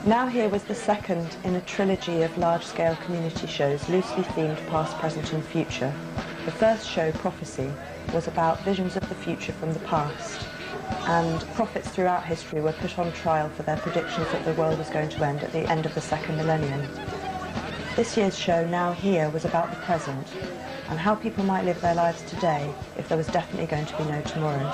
Now.here was the second in a trilogy of large-scale community shows loosely themed past, present and future. The first show, Prophecy, was about visions of the future from the past, and prophets throughout history were put on trial for their predictions that the world was going to end at the end of the second millennium. This year's show, Now.here, was about the present and how people might live their lives today if there was definitely going to be no tomorrow.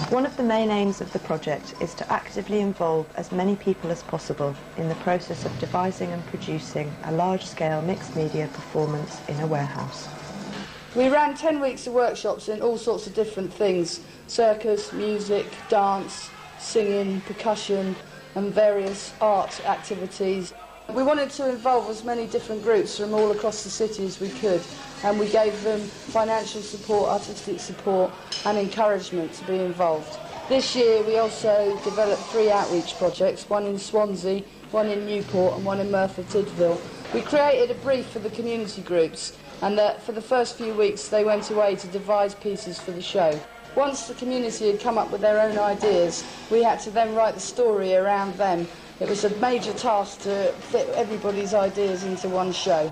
One of the main aims of the project is to actively involve as many people as possible in the process of devising and producing a large-scale mixed-media performance in a warehouse. We ran 10 weeks of workshops in all sorts of different things: circus, music, dance, singing, percussion and various art activities. We wanted to involve as many different groups from all across the city as we could, and we gave them financial support, artistic support and encouragement to be involved. This year we also developed 3 outreach projects, one in Swansea, one in Newport and one in Merthyr Tydfil. We created a brief for the community groups, and for the first few weeks they went away to devise pieces for the show. Once the community had come up with their own ideas, we had to then write the story around them. It was a major task to fit everybody's ideas into one show.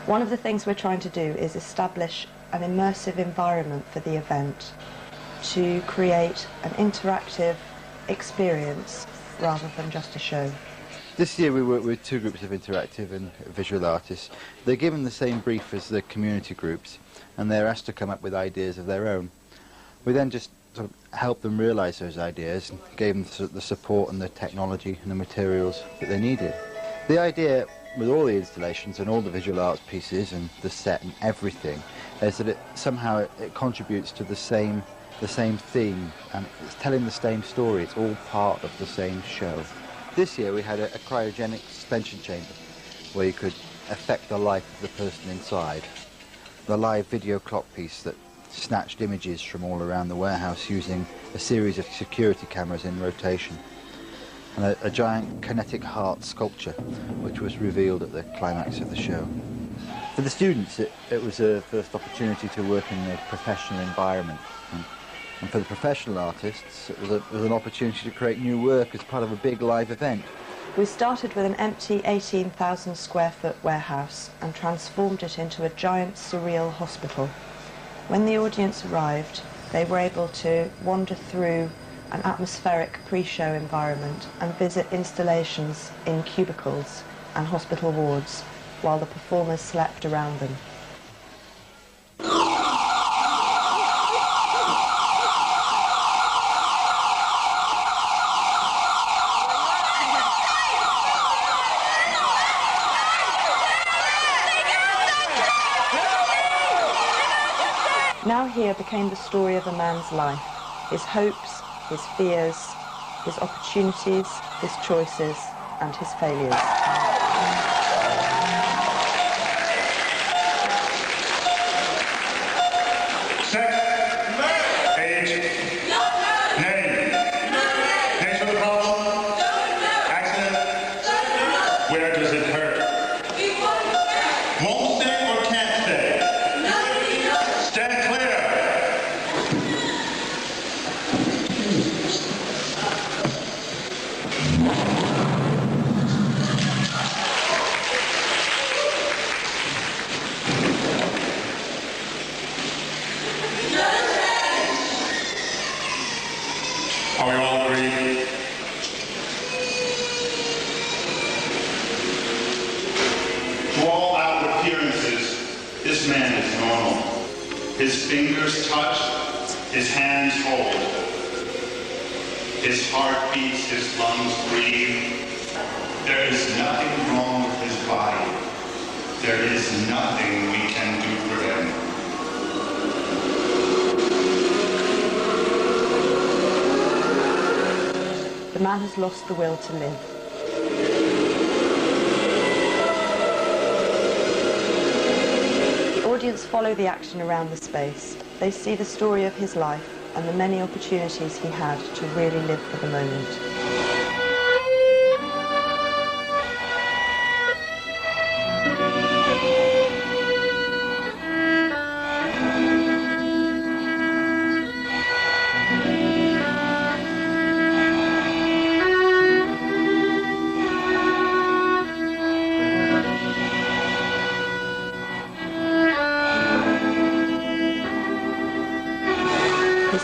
One of the things we're trying to do is establish an immersive environment for the event, to create an interactive experience rather than just a show. This year we worked with 2 groups of interactive and visual artists. They're given the same brief as the community groups, and they're asked to come up with ideas of their own. We then just sort of helped them realise those ideas and gave them the support and the technology and the materials that they needed. The idea with all the installations and all the visual arts pieces and the set and everything is that it contributes to the same theme, and it's telling the same story. It's all part of the same show. This year we had a cryogenic suspension chamber where you could affect the life of the person inside. The live video clock piece that snatched images from all around the warehouse using a series of security cameras in rotation. And a giant kinetic heart sculpture which was revealed at the climax of the show. For the students it was a first opportunity to work in a professional environment, and for the professional artists it was an opportunity to create new work as part of a big live event. We started with an empty 18,000 square foot warehouse and transformed it into a giant surreal hospital. When the audience arrived, they were able to wander through an atmospheric pre-show environment and visit installations in cubicles and hospital wards while the performers slept around them. Now.here became the story of a man's life, his hopes, his fears, his opportunities, his choices, and his failures. Sex, age, name, nature of the problem, accident, where does it hurt? Won't stay or can't stay? Stand clear. Are we all agreed? To all outward appearances, this man is normal. His fingers touch, his hands hold. His heart beats, his lungs breathe. There is nothing wrong with his body. There is nothing we can do for him. man has lost the will to live. The audience follow the action around the space. They see the story of his life and the many opportunities he had to really live for the moment.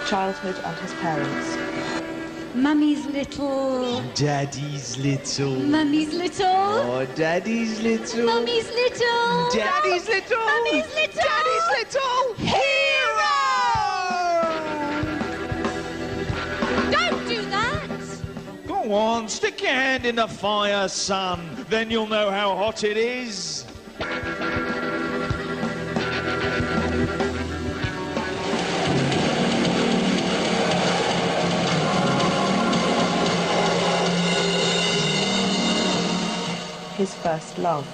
Childhood and his parents. Mummy's little. Daddy's little. Mummy's little. Oh, Daddy's little. Mummy's little. Daddy's little. Mummy's little. Daddy's little. Hero! Don't do that! Go on, stick your hand in the fire, son. Then you'll know how hot it is. His first love.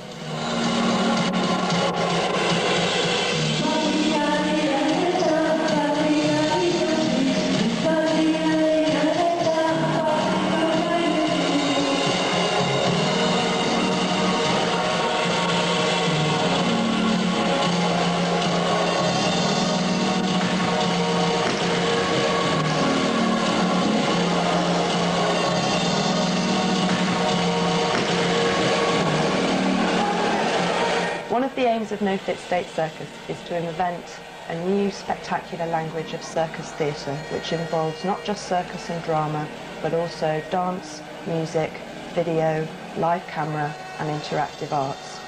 One of the aims of NoFit State Circus is to invent a new spectacular language of circus theatre, which involves not just circus and drama, but also dance, music, video, live camera and interactive arts.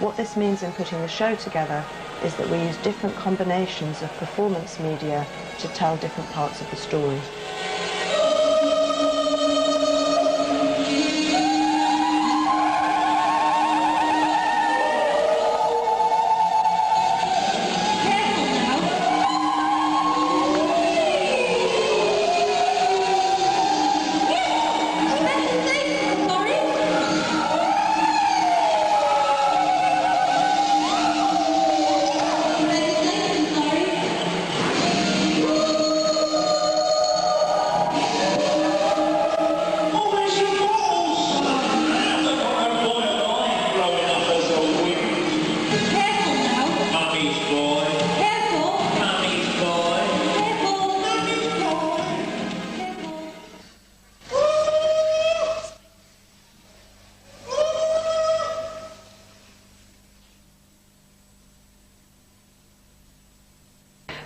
What this means in putting the show together is that we use different combinations of performance media to tell different parts of the story.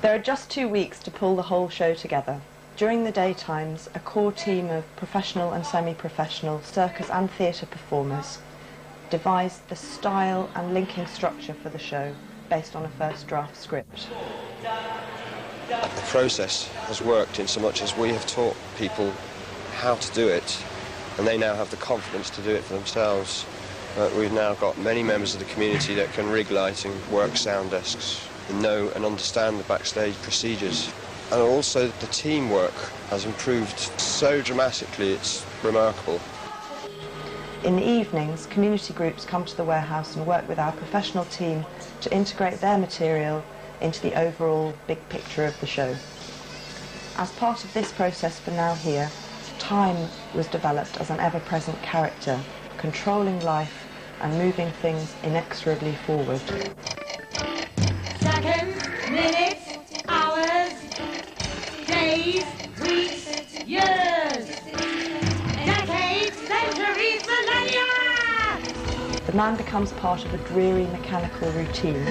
There are just 2 weeks to pull the whole show together. During the daytimes, a core team of professional and semi-professional circus and theatre performers devised the style and linking structure for the show based on a first draft script. The process has worked in so much as we have taught people how to do it, and they now have the confidence to do it for themselves. We've now got many members of the community that can rig lighting, work sound desks, know and understand the backstage procedures. And also the teamwork has improved so dramatically, it's remarkable. In the evenings, community groups come to the warehouse and work with our professional team to integrate their material into the overall big picture of the show. As part of this process for Now.here, time was developed as an ever-present character, controlling life and moving things inexorably forward. Seconds, minutes, hours, days, weeks, years, decades, centuries, millennia! The man becomes part of a dreary mechanical routine.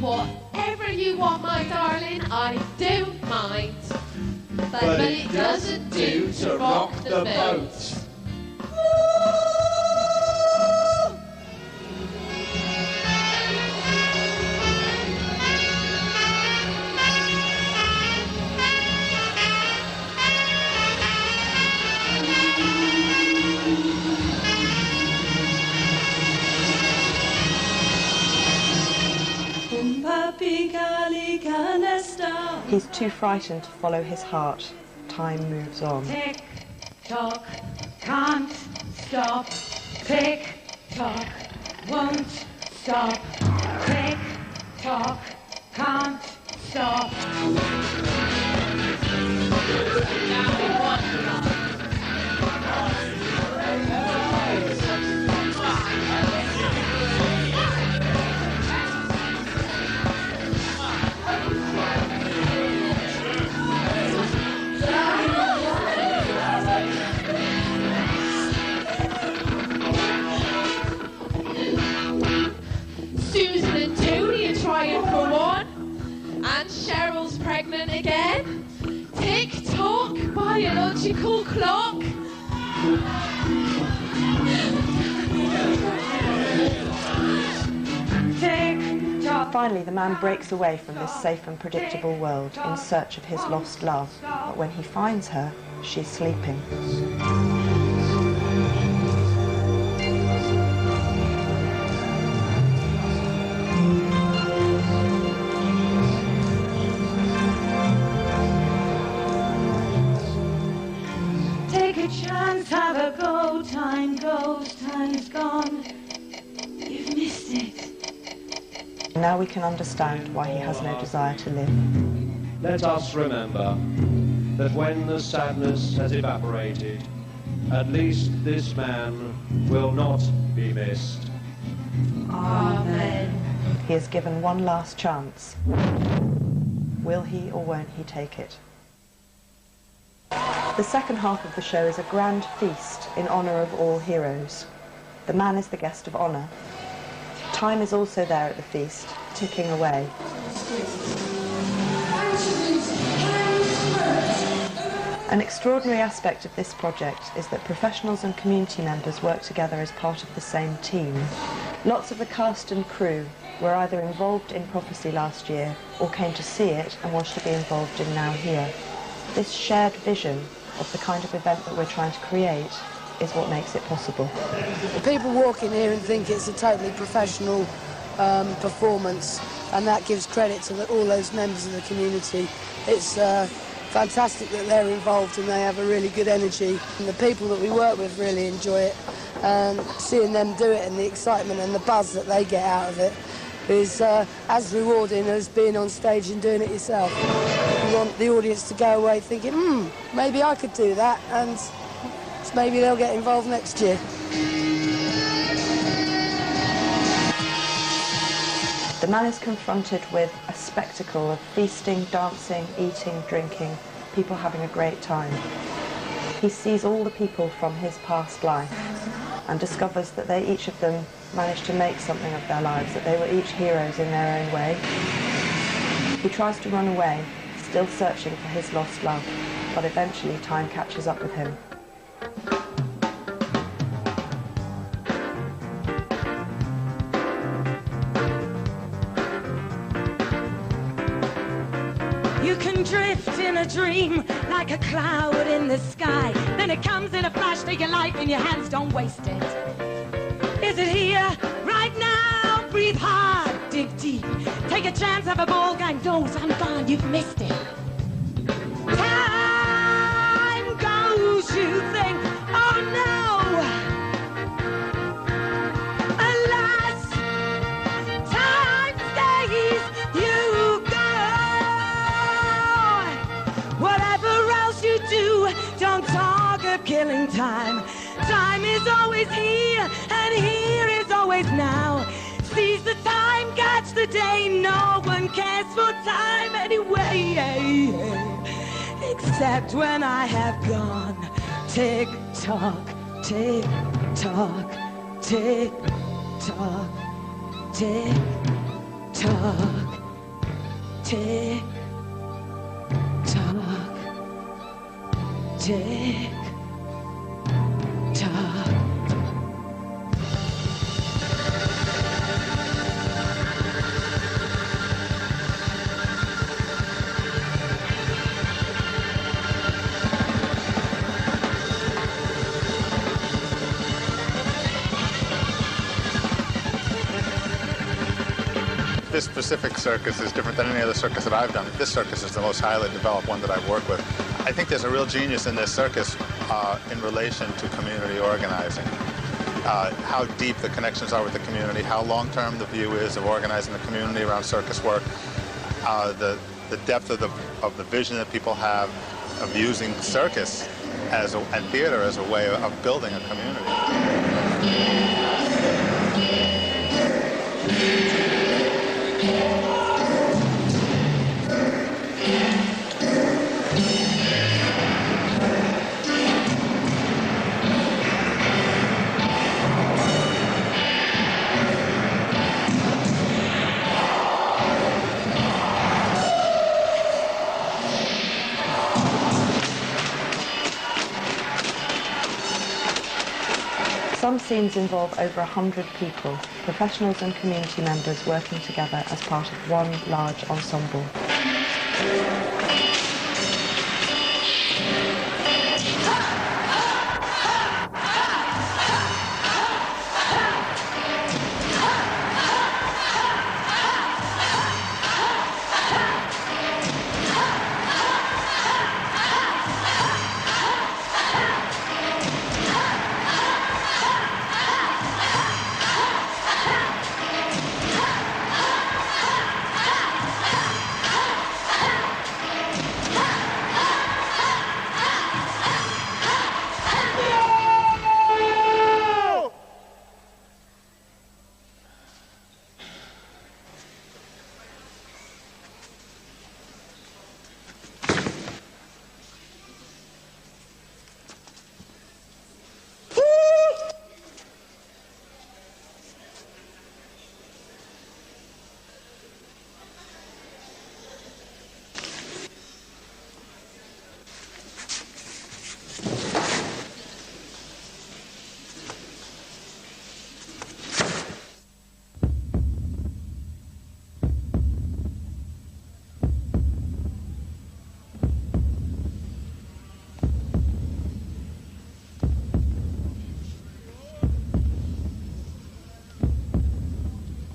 Whatever you want, my darling, I don't mind. But it doesn't do to rock the boat. He's too frightened to follow his heart. Time moves on. Tick, tock, can't stop. Tick, tock, won't stop. Tick, tock, can't stop. Susan and Tony are trying for one, and Cheryl's pregnant again. Tick-tock, biological clock. Tick-tock. Finally, the man breaks away from this safe and predictable world in search of his lost love. But when he finds her, she's sleeping. Take a chance, have a go. Time goes, time's gone. You've missed it. Now we can understand why he has no desire to live. Let us remember that when the sadness has evaporated, at least this man will not be missed. Amen. He is given one last chance. Will he or won't he take it? The second half of the show is a grand feast in honour of all heroes. The man is the guest of honour. Time is also there at the feast, ticking away. An extraordinary aspect of this project is that professionals and community members work together as part of the same team. Lots of the cast and crew were either involved in Prophecy last year or came to see it and wanted to be involved in Now.here. This shared vision of the kind of event that we're trying to create is what makes it possible. People walk in here and think it's a totally professional performance, and that gives credit to all those members of the community. It's fantastic that they're involved and they have a really good energy, and the people that we work with really enjoy it, and seeing them do it and the excitement and the buzz that they get out of it is as rewarding as being on stage and doing it yourself. You want the audience to go away thinking, maybe I could do that, and maybe they'll get involved next year. The man is confronted with a spectacle of feasting, dancing, eating, drinking, people having a great time. He sees all the people from his past life and discovers that they, each of them, managed to make something of their lives, that they were each heroes in their own way. He tries to run away, still searching for his lost love, but eventually time catches up with him. You can drift in a dream like a cloud in the sky. Then it comes in a flash to your life and your hands don't waste it. Is it here, right now? Breathe hard, dig deep. Take a chance, have a ball game. Dose, I'm gone, you've missed it. Time goes, you think, oh no. Alas, time stays, you go. Whatever else you do, don't talk of killing time. Time is always here, and here is always now. Seize the time, catch the day, no one cares for time anyway. Except when I have gone. Tick tock, tick tock, tick tock, tick tock. Tick tock, tick tock. This specific circus is different than any other circus that I've done. This circus is the most highly developed one that I've worked with. I think there's a real genius in this circus in relation to community organizing. How deep the connections are with the community, how long-term the view is of organizing the community around circus work, the depth of the vision that people have of using circus and theater as a way of building a community. Some scenes involve over 100 people, professionals and community members working together as part of one large ensemble.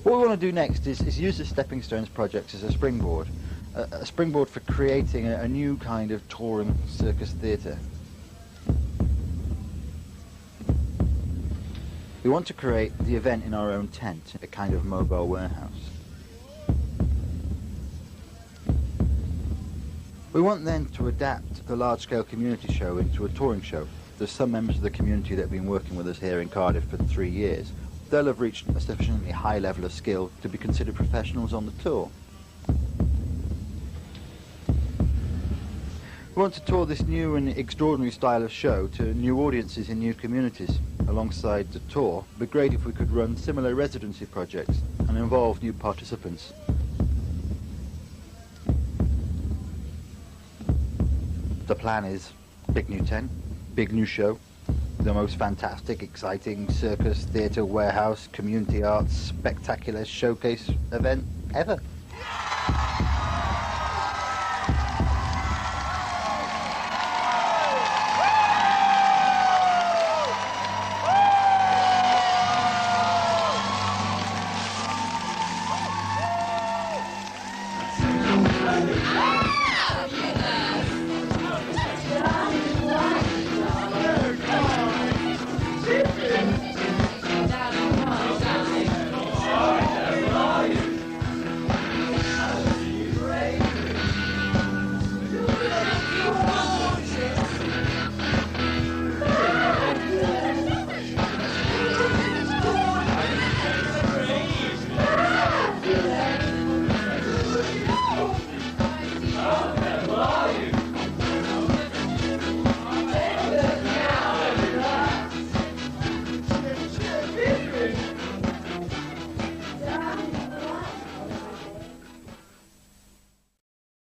What we want to do next is use the Stepping Stones project as a springboard for creating a new kind of touring circus theatre. We want to create the event in our own tent, a kind of mobile warehouse. We want then to adapt the large-scale community show into a touring show. There's some members of the community that have been working with us here in Cardiff for 3 years. They'll have reached a sufficiently high level of skill to be considered professionals on the tour. We want to tour this new and extraordinary style of show to new audiences in new communities. Alongside the tour, it'd be great if we could run similar residency projects and involve new participants. The plan is big new tent, big new show, the most fantastic, exciting circus, theatre, warehouse, community arts, spectacular showcase event ever.